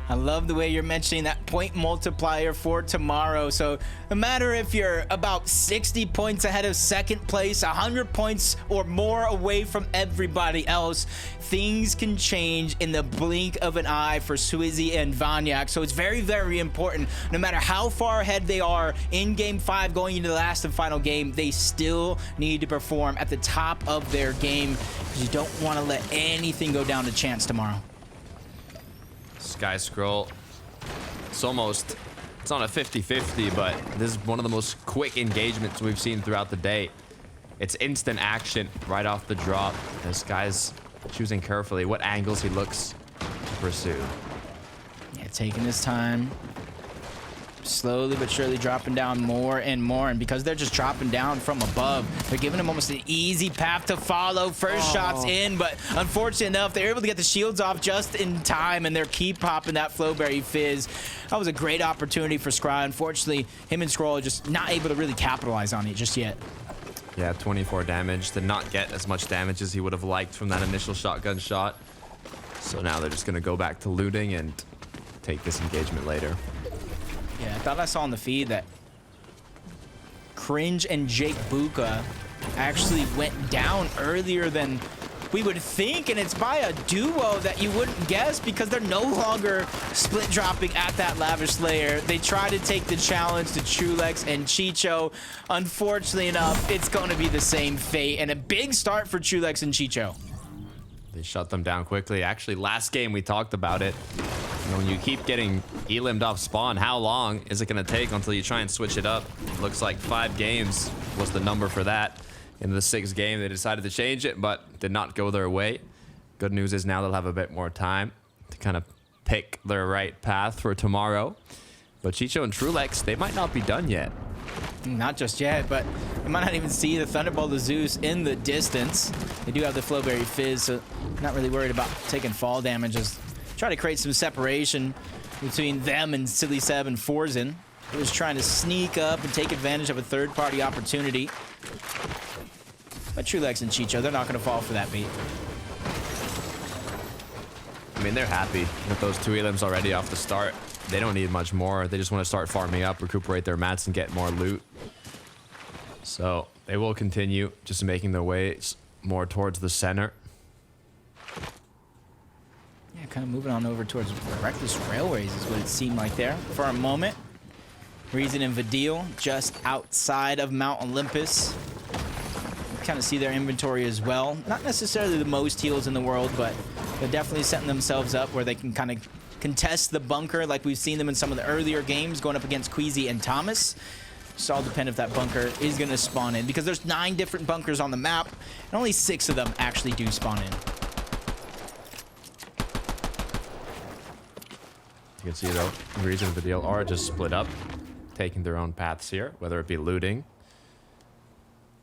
I love the way you're mentioning that point multiplier for tomorrow. So no matter if you're about 60 points ahead of second place, 100 points or more away from everybody else, things can change in the blink of an eye for Flickzy and Vanyak. So it's very, very important. No matter how far ahead they are in game 5 going into the last and final game, they still need to perform at the top of their game because you don't want to let anything go down to chance tomorrow. Sky Scroll. It's on a 50-50, but this is one of the most quick engagements we've seen throughout the day. It's instant action right off the drop. This guy's choosing carefully what angles he looks to pursue. Yeah, taking his time. Slowly but surely dropping down more and more. And because they're just dropping down from above, they're giving him almost an easy path to follow. First shots in, but unfortunately enough, they're able to get the shields off just in time, and they're keep popping that Flowberry Fizz. That was a great opportunity for Scry. Unfortunately, him and Scroll are just not able to really capitalize on it just yet. Yeah, 24 damage. Did not get as much damage as he would have liked from that initial shotgun shot. So now they're just going to go back to looting and take this engagement later. Yeah, I thought I saw on the feed that Cringe and Jake Buka actually went down earlier than we would think, and it's by a duo that you wouldn't guess because they're no longer split dropping at that Lavish Layer. They try to take the challenge to Trulex and Chicho. Unfortunately enough, it's going to be the same fate, and a big start for Trulex and Chicho. They shut them down quickly. Actually, last game we talked about it. You know, when you keep getting elimed off spawn, how long is it going to take until you try and switch it up? Looks like 5 games was the number for that. In the 6th game, they decided to change it, but did not go their way. Good news is now they'll have a bit more time to kind of pick their right path for tomorrow. But Chicho and Trulex, they might not be done yet. Not just yet, but you might not even see the Thunderbolt of Zeus in the distance. They do have the Flowberry Fizz, so not really worried about taking fall damage. Just try to create some separation between them and Silly Seb and Forzen. He was trying to sneak up and take advantage of a third-party opportunity. But Trulex and Chicho, they're not going to fall for that bait. I mean, they're happy with those 2 elims already off the start. They don't need much more. They just want to start farming up, recuperate their mats, and get more loot. So they will continue just making their way more towards the center. Yeah, kind of moving on over towards Reckless Railways is what it seemed like there for a moment. Reason and Vidil just outside of Mount Olympus. Kind of see their inventory as well. Not necessarily the most heals in the world, but they're definitely setting themselves up where they can kind of contest the bunker like we've seen them in some of the earlier games going up against Queasy and Thomas. Just all depend if that bunker is going to spawn in, because there's 9 different bunkers on the map and only 6 of them actually do spawn in. You can see though, Reason and Vidil are just split up, taking their own paths here, whether it be looting.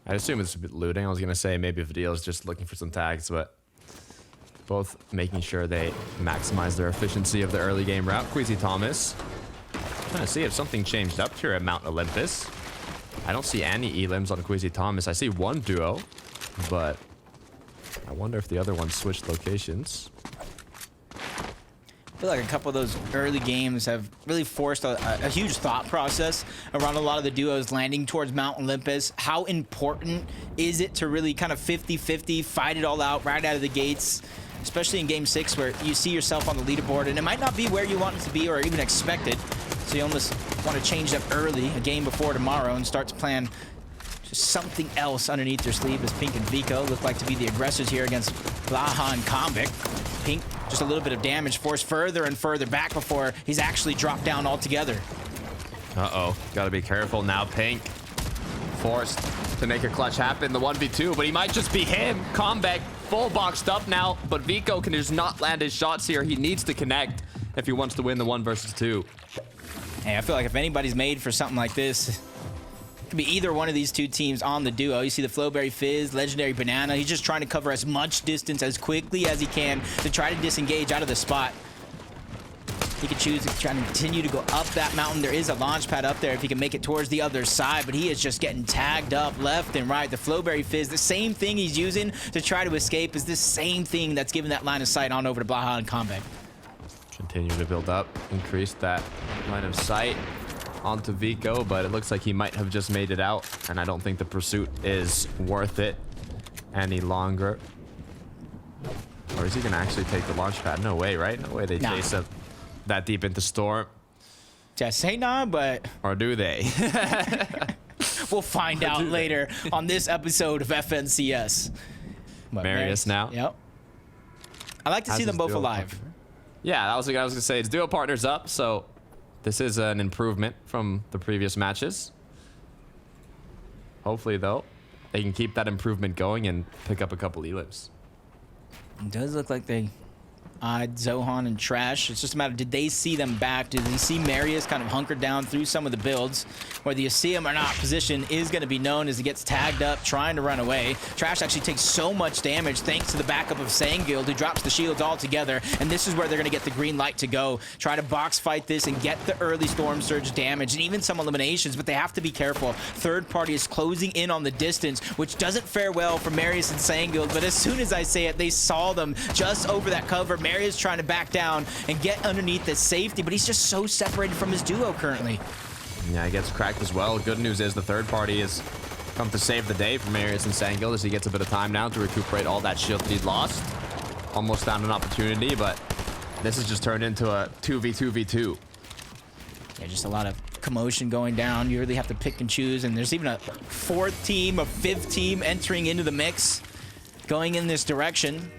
I assume it's a bit looting. I was going to say maybe Vidil is just looking for some tags, but both making sure they maximize their efficiency of the early game route. Queasy Thomas. Trying to see if something changed up here at Mount Olympus. I don't see any elims on Queasy Thomas. I see one duo, but I wonder if the other one switched locations. I feel like a couple of those early games have really forced a huge thought process around a lot of the duos landing towards Mount Olympus. How important is it to really kind of 50-50 fight it all out right out of the gates, especially in game 6 where you see yourself on the leaderboard and it might not be where you want it to be or even expected. So you almost want to change up early, a game before tomorrow, and start to plan just something else underneath their sleeve, as Pink and Vico look like to be the aggressors here against Blaha and Kombik. Pink, just a little bit of damage, forced further and further back before he's actually dropped down altogether. Uh-oh, gotta be careful now. Pink forced to make a clutch happen, the 1v2, but he might just be him. Kombik full boxed up now, but Vico can just not land his shots here. He needs to connect if he wants to win the 1 versus 2. Hey, I feel like if anybody's made for something like this, it could be either one of these 2 teams on the duo. You see the Flowberry Fizz, Legendary Banana. He's just trying to cover as much distance as quickly as he can to try to disengage out of the spot. He could choose to try to continue to go up that mountain. There is a launch pad up there if he can make it towards the other side, but he is just getting tagged up left and right. The Flowberry Fizz, the same thing he's using to try to escape is the same thing that's giving that line of sight on over to Blaha and Kombik. continue to build up, increase that line of sight onto Vico, but it looks like he might have just made it out, and I don't think the pursuit is worth it any longer. Or is he gonna actually take the launch pad? No way, right? No way they chase up that deep into Storm. Just say nah, but... Or do they? We'll find out later on this episode of FNCS. But Marius now. Yep. I like to see them both alive. Yeah, that was what I was gonna say. It's duo partners up, so this is an improvement from the previous matches. Hopefully, though, they can keep that improvement going and pick up a couple elims. It does look like they eyed Zohan and Trash. It's just a matter of, did they see them back? Did they see Marius kind of hunkered down through some of the builds? Whether you see him or not, position is going to be known as he gets tagged up, trying to run away. Trash actually takes so much damage thanks to the backup of Sangild, who drops the shields altogether. And this is where they're going to get the green light to go. Try to box fight this and get the early Storm Surge damage and even some eliminations, but they have to be careful. Third party is closing in on the distance, which doesn't fare well for Marius and Sangild, but as soon as I say it, they saw them just over that cover. Marius trying to back down and get underneath the safety, but he's just so separated from his duo currently. Yeah, he gets cracked as well. Good news is the third party has come to save the day for Marius and Sangild as he gets a bit of time now to recuperate all that shield that he's lost. Almost found an opportunity, but this has just turned into a 2v2v2. Yeah, just a lot of commotion going down. You really have to pick and choose, and there's even a fourth team, a fifth team entering into the mix, going in this direction.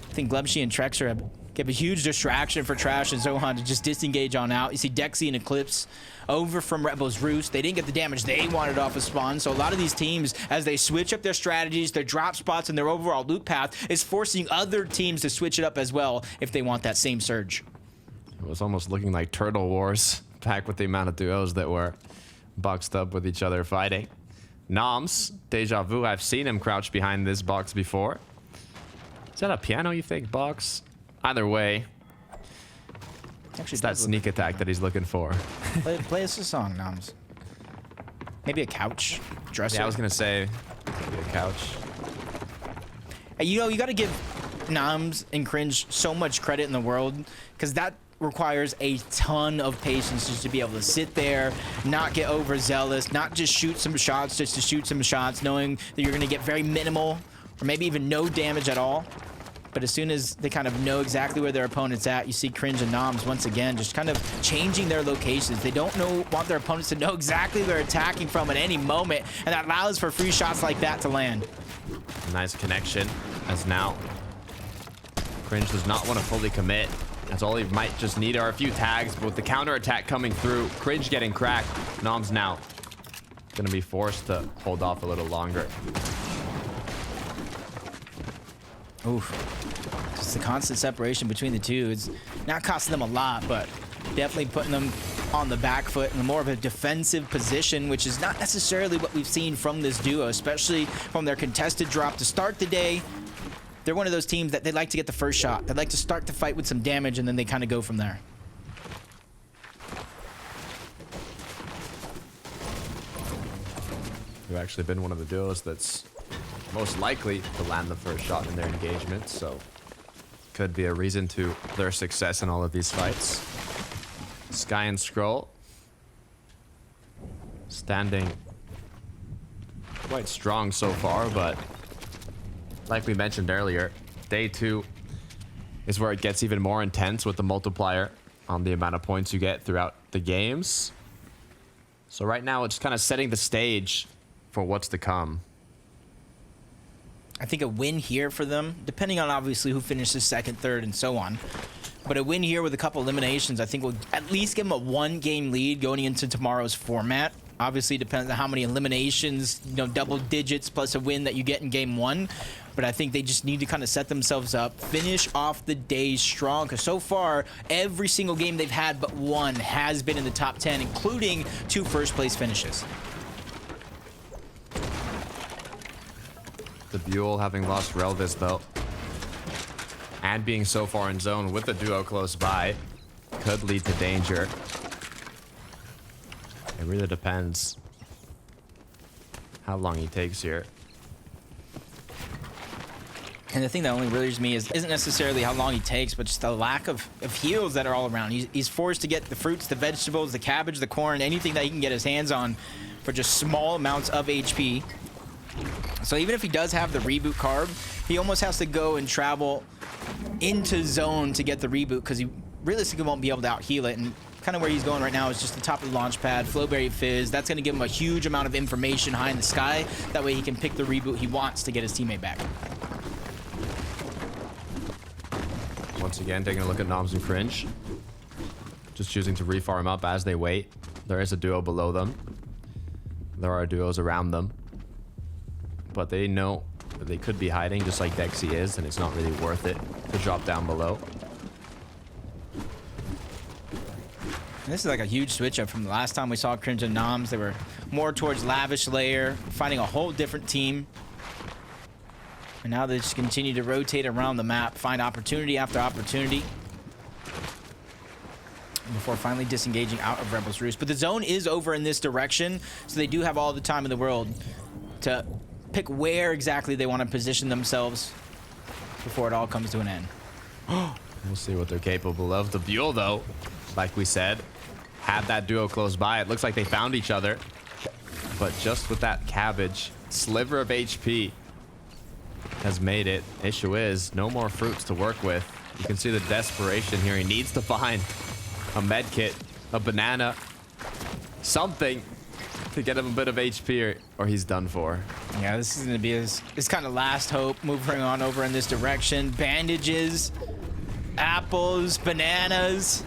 I think Glebshy and Trexer give a huge distraction for Trash and Zohan to just disengage on out. You see Dexy and Eclipse over from Rebel's Roost. They didn't get the damage they wanted off of Spawn, so a lot of these teams, as they switch up their strategies, their drop spots, and their overall loot path, is forcing other teams to switch it up as well if they want that same surge. It was almost looking like Turtle Wars, back with the amount of duos that were boxed up with each other fighting. Noms, Deja Vu, I've seen him crouch behind this box before. Is that a piano, you think, box? Either way, it's that sneak attack that he's looking for. Play us a song, Noms. Maybe a couch dresser. Yeah, I was going to say maybe a couch. You know, you got to give Noms and Cringe so much credit in the world, because that requires a ton of patience just to be able to sit there, not get overzealous, not just shoot some shots just to shoot some shots, knowing that you're going to get very minimal or maybe even no damage at all. But as soon as they kind of know exactly where their opponent's at, you see Cringe and Noms once again just kind of changing their locations. They don't want their opponents to know exactly where they're attacking from at any moment, and that allows for free shots like that to land. Nice connection, as now Cringe does not want to fully commit. That's all he might just need are a few tags, but with the counter attack coming through, Cringe getting cracked, Noms now gonna be forced to hold off a little longer. Oof. Just the constant separation between the two. It's not costing them a lot, but definitely putting them on the back foot in more of a defensive position, which is not necessarily what we've seen from this duo, especially from their contested drop to start the day. They're one of those teams that they like to get the first shot. They like to start the fight with some damage, and then they kind of go from there. We've actually been one of the duos that's most likely to land the first shot in their engagement, so could be a reason to their success in all of these fights. Sky and Scroll standing quite strong so far, but like we mentioned earlier, day 2 is where it gets even more intense with the multiplier on the amount of points you get throughout the games. So right now it's kind of setting the stage for what's to come. I think a win here for them, depending on obviously who finishes second, third, and so on. But a win here with a couple eliminations, I think will at least give them a 1-game lead going into tomorrow's format. Obviously, depends on how many eliminations, you know, double digits plus a win that you get in game 1. But I think they just need to kind of set themselves up, finish off the day strong. Because so far, every single game they've had but one has been in the top 10, including 2 first-place finishes. The Buell having lost Relvis, though, and being so far in zone with the duo close by, could lead to danger. It really depends how long he takes here. And the thing that only worries me isn't necessarily how long he takes, but just the lack of heals that are all around. He's forced to get the fruits, the vegetables, the cabbage, the corn, anything that he can get his hands on for just small amounts of HP. So even if he does have the reboot carb, he almost has to go and travel into zone to get the reboot, because he realistically won't be able to out heal it. And kind of where he's going right now is just the top of the launch pad, Flowberry Fizz. That's going to give him a huge amount of information high in the sky. That way he can pick the reboot he wants to get his teammate back. Once again, taking a look at Noms and Cringe. Just choosing to refarm up as they wait. There is a duo below them. There are duos around them. But they know that they could be hiding just like Dexy is, and it's not really worth it to drop down below. And this is like a huge switch up from the last time we saw Cringe and Noms. They were more towards Lavish Layer, finding a whole different team. And now they just continue to rotate around the map, find opportunity after opportunity before finally disengaging out of Rebel's Roost. But the zone is over in this direction, so they do have all the time in the world to pick where exactly they want to position themselves before it all comes to an end. We'll see what they're capable of. The Buell, though, like we said, had that duo close by. It looks like they found each other. But just with that cabbage, sliver of HP has made it. Issue is, no more fruits to work with. You can see the desperation here. He needs to find a med kit, a banana, something to get him a bit of HP or he's done for. Yeah, this is going to be his kind of last hope, moving on over in this direction. Bandages, apples, bananas.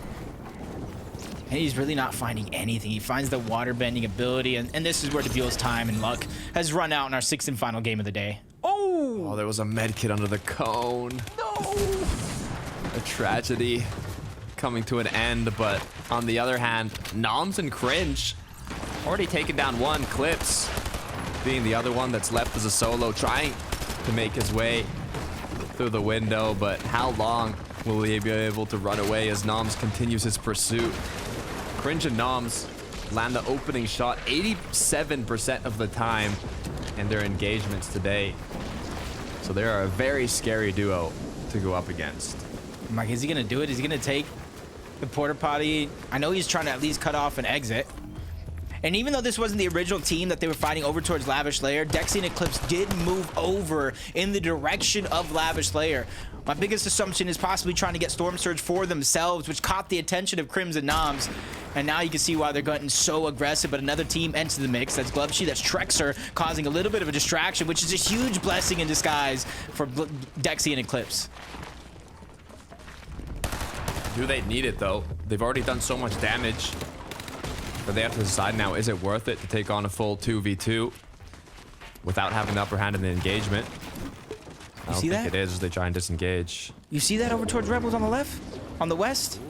And he's really not finding anything. He finds the water bending ability, and this is where DeBuel's time and luck has run out in our sixth and final game of the day. Oh, there was a med kit under the cone. No! A tragedy coming to an end, but on the other hand, Noms and Cringe already taken down one. Clips being the other one that's left as a solo, trying to make his way through the window, but how long will he be able to run away as Noms continues his pursuit? Cringe and Noms land the opening shot 87% of the time in their engagements today. So they are a very scary duo to go up against. Mike, is he going to do it? Is he going to take the porta potty? I know he's trying to at least cut off an exit. And even though this wasn't the original team that they were fighting over towards Lavish Layer, Dexy and Eclipse did move over in the direction of Lavish Layer. My biggest assumption is possibly trying to get Storm Surge for themselves, which caught the attention of Crims and Noms. And now you can see why they're getting so aggressive. But another team enters the mix. That's Gloveshy, that's Trexer, causing a little bit of a distraction, which is a huge blessing in disguise for Dexy and Eclipse. Do they need it, though? They've already done so much damage. But they have to decide now, is it worth it to take on a full 2v2 without having the upper hand in the engagement? I don't think it is as they try and disengage. You see that over towards Rebels on the left? On the west?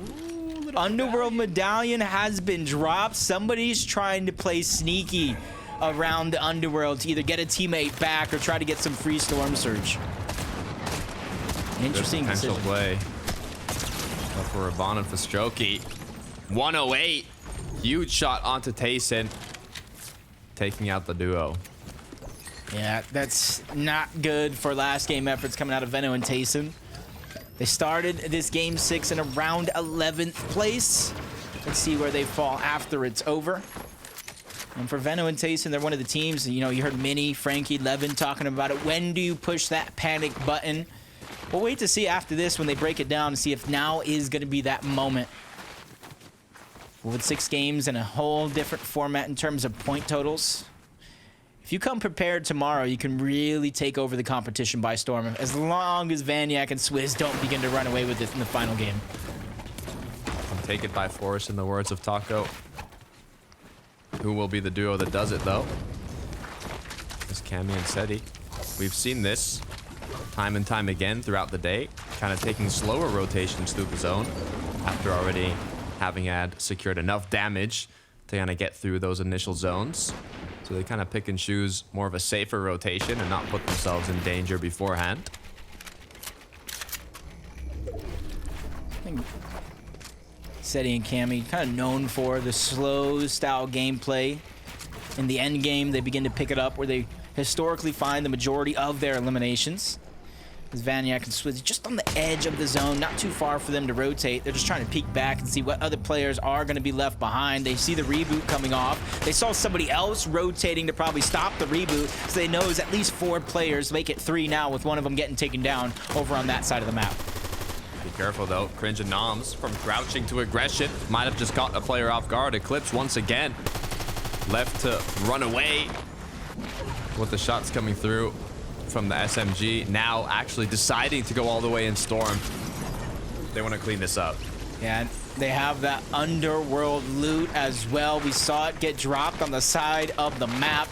Underworld Medallion has been dropped. Somebody's trying to play sneaky around the Underworld to either get a teammate back or try to get some free Storm Surge. Interesting potential decision. Play. But for Raban and Fastroki, 108. Huge shot onto Tayson, taking out the duo. Yeah, that's not good for last game efforts coming out of Veno and Tayson. They started this game 6 in around 11th place. Let's see where they fall after it's over. And for Veno and Tayson, they're one of the teams, you know, you heard Minnie, Frankie, Levin talking about it. When do you push that panic button? We'll wait to see after this when they break it down and see if now is going to be that moment. With 6 games and a whole different format in terms of point totals. If you come prepared tomorrow, you can really take over the competition by storm, as long as Vaniac and Swizz don't begin to run away with it in the final game. Take it by force, in the words of Taco. Who will be the duo that does it, though? It's Cammy and Seti. We've seen this time and time again throughout the day, kind of taking slower rotations through the zone after already having had secured enough damage to kind of get through those initial zones. So they kind of pick and choose more of a safer rotation and not put themselves in danger beforehand. I think Seti and Cammy kind of known for the slow style gameplay. In the end game, they begin to pick it up where they historically find the majority of their eliminations. As Vaniac and Swizzy just on the edge of the zone, not too far for them to rotate. They're just trying to peek back and see what other players are going to be left behind. They see the reboot coming off. They saw somebody else rotating to probably stop the reboot, so they know it's at least 4 players. Make it 3 now with one of them getting taken down over on that side of the map. Be careful though. Cringe and Noms from crouching to aggression. Might have just caught a player off guard. Eclipse once again left to run away with the shots coming through from the SMG. Now actually deciding to go all the way in Storm. They want to clean this up. Yeah, they have that underworld loot as well. We saw it get dropped on the side of the map.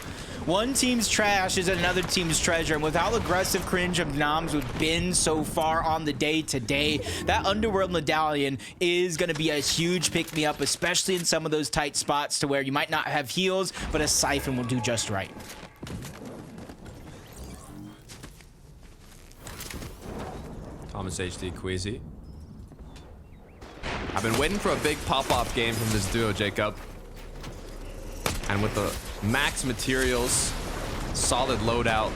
One team's trash is another team's treasure, and with how aggressive Cringe of Noms have been so far on the day today, that Underworld Medallion is going to be a huge pick-me-up, especially in some of those tight spots to where you might not have heals, but a Siphon will do just right. Thomas HD Queasy. I've been waiting for a big pop-off game from this duo, Jacob. And with the max materials, solid loadout,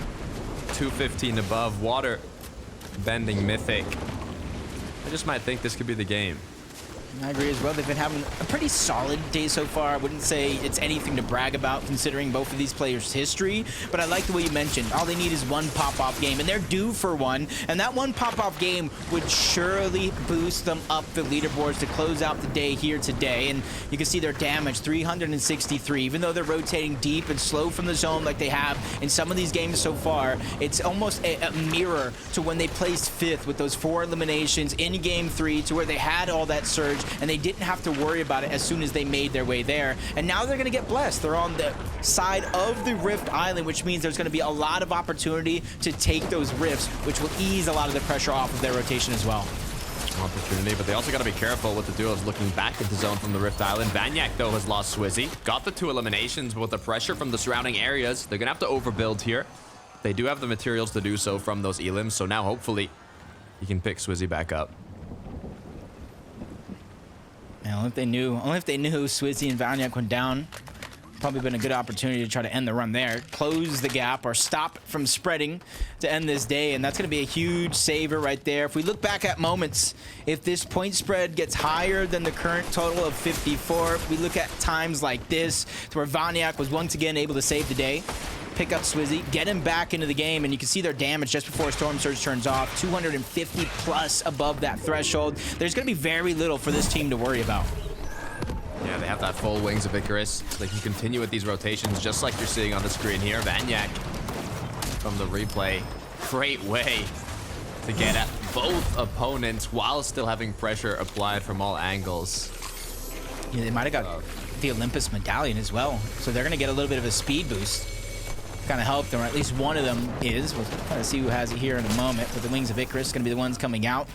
215 above, water bending mythic, I just might think this could be the game. I agree as well. They've been having a pretty solid day so far. I wouldn't say it's anything to brag about considering both of these players' history, but I like the way you mentioned all they need is one pop-off game, and they're due for one, and that one pop-off game would surely boost them up the leaderboards to close out the day here today. And you can see their damage, 363. Even though they're rotating deep and slow from the zone like they have in some of these games so far, it's almost a mirror to when they placed 5th with those 4 eliminations in Game 3 to where they had all that surge and they didn't have to worry about it as soon as they made their way there. And now they're going to get blessed. They're on the side of the Rift Island, which means there's going to be a lot of opportunity to take those rifts, which will ease a lot of the pressure off of their rotation as well. Opportunity, but they also got to be careful with the duos looking back into zone from the Rift Island. Vaniac, though, has lost Swizzy. Got the 2 eliminations, but with the pressure from the surrounding areas, they're going to have to overbuild here. They do have the materials to do so from those elims, so now hopefully he can pick Swizzy back up. Man, only if they knew Swizzy and Vaniac went down. Probably been a good opportunity to try to end the run there. Close the gap or stop from spreading to end this day, and that's going to be a huge saver right there. If we look back at moments, if this point spread gets higher than the current total of 54, we look at times like this, to where Vaniac was once again able to save the day, pick up Swizzy, get him back into the game, and you can see their damage just before Storm Surge turns off, 250 plus above that threshold. There's going to be very little for this team to worry about. Yeah, they have that full Wings of Icarus. So they can continue with these rotations just like you're seeing on the screen here. Vaniac from the replay. Great way to get at both opponents while still having pressure applied from all angles. Yeah, they might have got the Olympus Medallion as well, so they're going to get a little bit of a speed boost. Kind of help them, or at least one of them is. We'll kind of see who has it here in a moment, but the Wings of Icarus is going to be the ones coming out.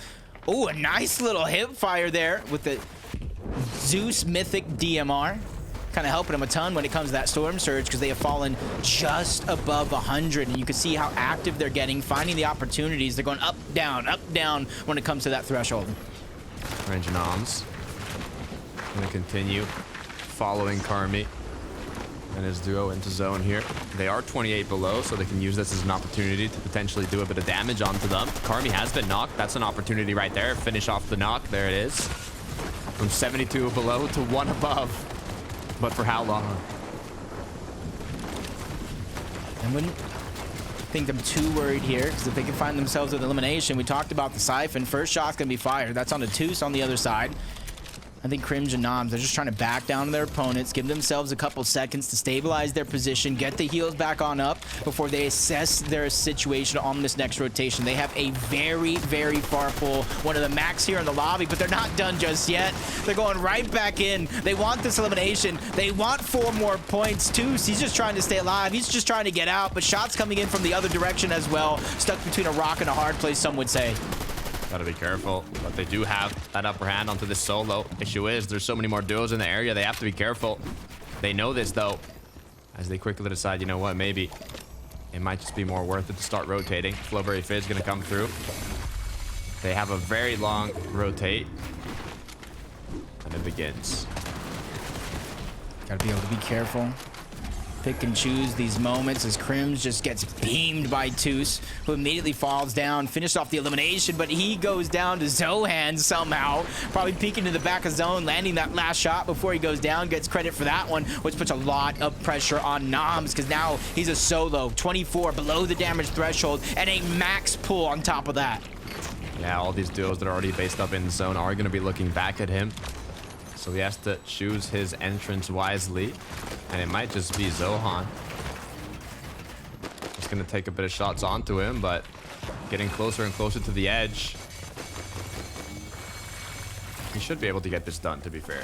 Oh, a nice little hip fire there with the Zeus Mythic DMR. Kind of helping them a ton when it comes to that Storm Surge, because they have fallen just above 100, and you can see how active they're getting, finding the opportunities. They're going up, down, when it comes to that threshold. Range Noms going to continue following Karmi and his duo into zone here. They are 28 below, so they can use this as an opportunity to potentially do a bit of damage onto them. Karmi has been knocked. That's an opportunity right there. Finish off the knock. There it is. From 72 below to 1 above. But for how long? I wouldn't think them too worried here, because if they can find themselves with elimination, we talked about the Siphon. First shot's going to be fired. That's on the Toos on the other side. I think Cringe and Noms, they're just trying to back down their opponents, give themselves a couple seconds to stabilize their position, get the heals back on up before they assess their situation on this next rotation. They have a very, very far pull, one of the max here in the lobby, but they're not done just yet. They're going right back in. They want this elimination. They want 4 more points too. So he's just trying to stay alive. He's just trying to get out, but shots coming in from the other direction as well. Stuck between a rock and a hard place, some would say. Gotta be careful, but they do have that upper hand onto this solo. Issue is, there's so many more duos in the area, they have to be careful. They know this, though, as they quickly decide, you know what, maybe it might just be more worth it to start rotating. Flowberry Fizz gonna come through. They have a very long rotate, and it begins. Gotta be able to be careful. pick and choose these moments as Crims just gets beamed by Toos, who immediately falls down, finished off the elimination, but he goes down to Zohan somehow, probably peeking to the back of zone, landing that last shot before he goes down, gets credit for that one, which puts a lot of pressure on Noms, because now he's a solo, 24 below the damage threshold, and a max pull on top of that. Yeah, all these duos that are already based up in zone are going to be looking back at him. So he has to choose his entrance wisely. And it might just be Zohan. Just going to take a bit of shots onto him, but getting closer and closer to the edge. He should be able to get this done, to be fair.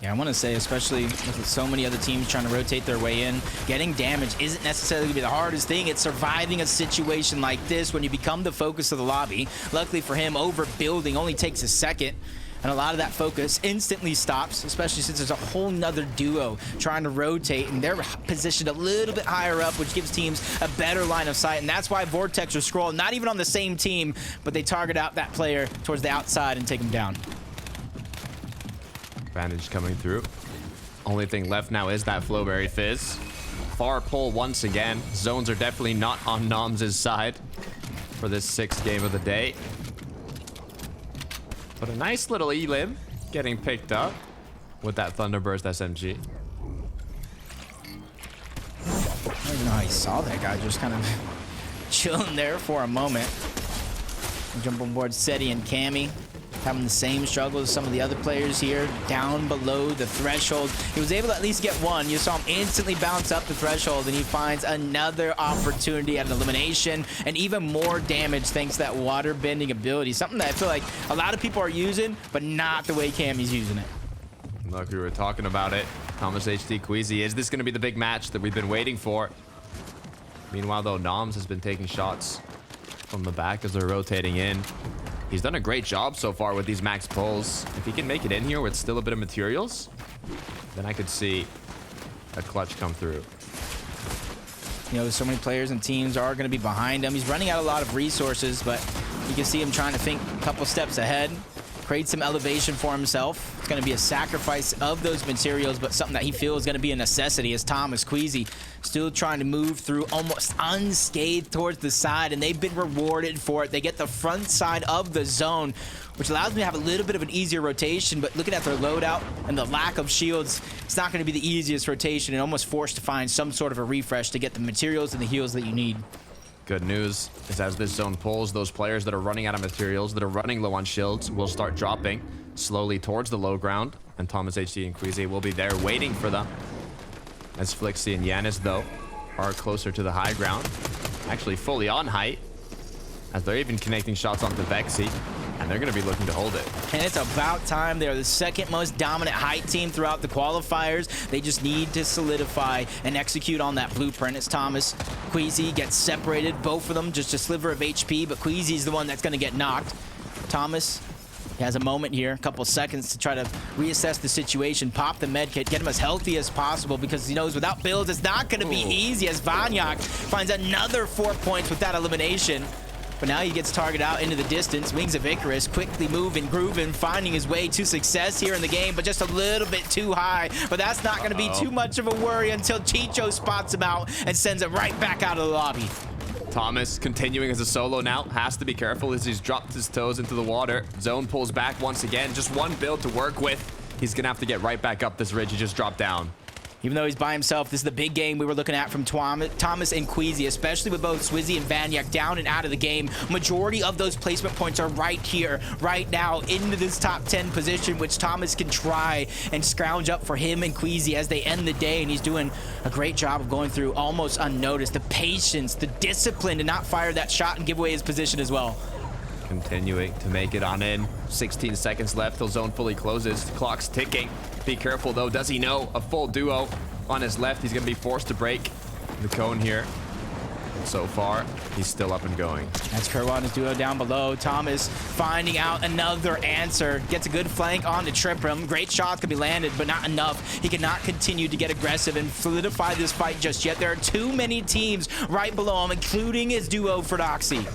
Yeah, I want to say, especially with so many other teams trying to rotate their way in, getting damage isn't necessarily going to be the hardest thing. It's surviving a situation like this when you become the focus of the lobby. Luckily for him, overbuilding only takes a second. And a lot of that focus instantly stops, especially since there's a whole nother duo trying to rotate, and they're positioned a little bit higher up, which gives teams a better line of sight. And that's why Vortex are scrolling, not even on the same team, but they target out that player towards the outside and take him down. Advantage coming through. Only thing left now is that Flowberry Fizz. Far pull once again. Zones are definitely not on Noms' side for this 6th game of the day. But a nice little elim getting picked up with that Thunderburst SMG. I know I saw that guy just kind of chilling there for a moment. Jump on board Seti and Cammy, having the same struggle as some of the other players here, down below the threshold. He was able to at least get one. You saw him instantly bounce up the threshold, and he finds another opportunity at an elimination, and even more damage thanks to that water bending ability. Something that I feel like a lot of people are using, but not the way Cammy's using it. Look, we were talking about it. Thomas HT Queasy, is this going to be the big match that we've been waiting for? Meanwhile, though, Noms has been taking shots from the back as they're rotating in. He's done a great job so far with these max pulls. If he can make it in here with still a bit of materials, then I could see a clutch come through. You know, so many players and teams are going to be behind him. He's running out a lot of resources, but you can see him trying to think a couple steps ahead, create some elevation for himself. It's going to be a sacrifice of those materials, but something that he feels is going to be a necessity as Thomas Queasy still trying to move through almost unscathed towards the side, and they've been rewarded for it. They get the front side of the zone, which allows them to have a little bit of an easier rotation, but looking at their loadout and the lack of shields, it's not going to be the easiest rotation and almost forced to find some sort of a refresh to get the materials and the heals that you need. Good news is as this zone pulls, those players that are running out of materials, that are running low on shields, will start dropping slowly towards the low ground, and Thomas HT and Queasy will be there waiting for them. As Flickzy and Jannisz, though, are closer to the high ground, actually fully on height, as they're even connecting shots onto Vexy, and they're going to be looking to hold it. And it's about time. They're the second most dominant height team throughout the qualifiers. They just need to solidify and execute on that blueprint. As Thomas Queasy gets separated, both of them just a sliver of HP, but Queasy's the one that's going to get knocked. Thomas, he has a moment here, a couple seconds to try to reassess the situation, pop the med kit, get him as healthy as possible, because he knows without builds it's not going to be easy, as Vanyak finds another 4 points with that elimination. But now he gets targeted out into the distance. Wings of Icarus quickly moving, grooving, finding his way to success here in the game, but just a little bit too high. But that's not going to be too much of a worry until Chicho spots him out and sends it right back out of the lobby. Thomas continuing as a solo now, has to be careful as he's dropped his toes into the water. Zone pulls back once again, just one build to work with. He's going to have to get right back up this ridge he just dropped down. Even though he's by himself, this is the big game we were looking at from Thomas and Queasy, especially with both Swizzy and Vanyak down and out of the game. Majority of those placement points are right here, right now, into this top 10 position, which Thomas can try and scrounge up for him and Queasy as they end the day, and he's doing a great job of going through almost unnoticed. The patience, the discipline to not fire that shot and give away his position as well. Continuing to make it on in. 16 seconds left till zone fully closes. The clock's ticking. Be careful though. Does he know a full duo on his left? He's going to be forced to break the cone here. So far, he's still up and going. That's Kerwan's duo down below. Thomas finding out another answer. Gets a good flank on to trip him. Great shots can be landed, but not enough. He cannot continue to get aggressive and solidify this fight just yet. There are too many teams right below him, including his duo for Doxy.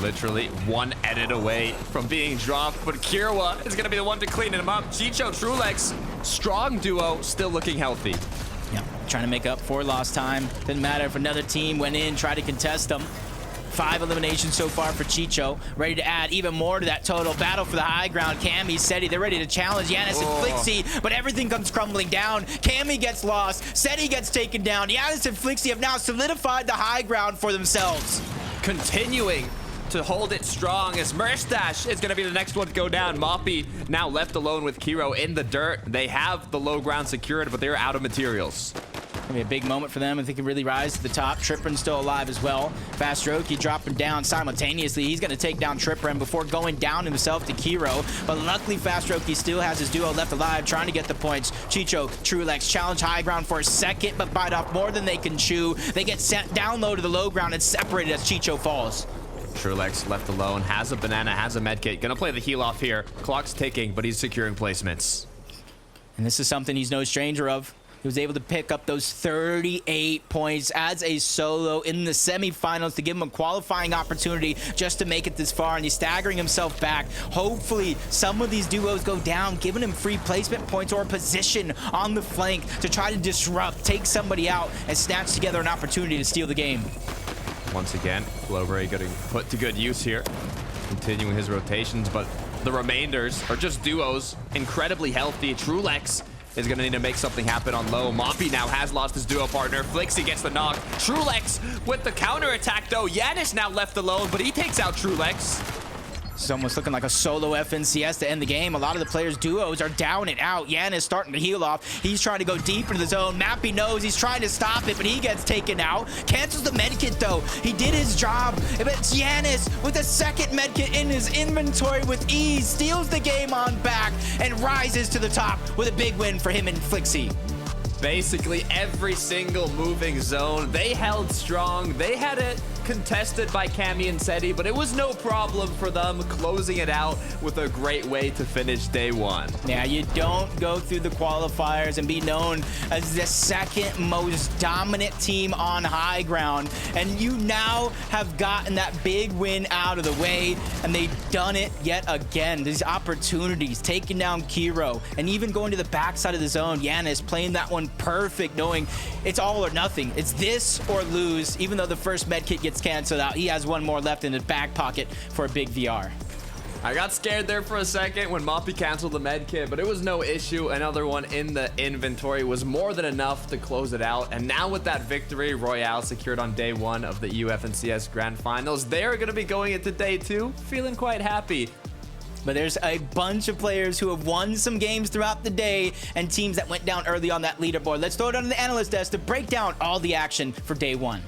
Literally one edit away from being dropped, but Kirwa is going to be the one to clean him up. Chicho, Trulex, strong duo, still looking healthy. Yeah, trying to make up for lost time. Didn't matter if another team went in, tried to contest them. 5 eliminations so far for Chicho. Ready to add even more to that total. Battle for the high ground. Cammy, Seti, they're ready to challenge Jannisz and Flickzy, but everything comes crumbling down. Cammy gets lost. Seti gets taken down. Jannisz and Flickzy have now solidified the high ground for themselves. Continuing to hold it strong as Merstash is going to be the next one to go down. Moppy now left alone with Kiro in the dirt. They have the low ground secured, but they're out of materials. Gonna be a big moment for them if they can really rise to the top. Tripren still alive as well. Fast Roki dropping down simultaneously. He's gonna take down Tripren before going down himself to Kiro. But luckily Fast Roki still has his duo left alive, trying to get the points. Chicho, Trulex challenge high ground for a second, but bite off more than they can chew. They get sent down low to the low ground and separated as Chicho falls. Trulex left alone, has a banana, has a medkit. Gonna play the heal off here. Clock's ticking, but he's securing placements. And this is something he's no stranger of. He was able to pick up those 38 points as a solo in the semifinals to give him a qualifying opportunity just to make it this far, and he's staggering himself back. Hopefully, some of these duos go down, giving him free placement points or a position on the flank to try to disrupt, take somebody out, and snatch together an opportunity to steal the game. Once again, Flowbray getting put to good use here. Continuing his rotations, but the remainders are just duos, incredibly healthy. Trulex is going to need to make something happen on low. Moppy now has lost his duo partner. Flickzy gets the knock. Trulex with the counter attack though. Jannisz now left alone, but he takes out Trulex. It's almost looking like a solo FNCS to end the game. A lot of the players' duos are down and out. Jannisz starting to heal off. He's trying to go deep into the zone. Mappy knows he's trying to stop it, but he gets taken out. Cancels the medkit though. He did his job. But it's Jannisz with a second medkit in his inventory with ease. Steals the game on back and rises to the top with a big win for him and Flickzy. Basically every single moving zone, they held strong. They had it contested by Cammy and Seti, but it was no problem for them, closing it out with a great way to finish day one. Yeah, you don't go through the qualifiers and be known as the second most dominant team on high ground, and you now have gotten that big win out of the way, and they've done it yet again. These opportunities, taking down Kiro, and even going to the backside of the zone. Jannisz playing that one perfect, knowing it's all or nothing. It's this or lose. Even though the first med kit gets canceled out, he has one more left in his back pocket for a big VR. I got scared there for a second when Moppy canceled the med kit, but it was no issue. Another one in the inventory was more than enough to close it out. And now with that victory, Royale secured on day one of the UFNCS Grand Finals, they're going to be going into day two feeling quite happy. But there's a bunch of players who have won some games throughout the day and teams that went down early on that leaderboard. Let's throw it on the analyst desk to break down all the action for day one.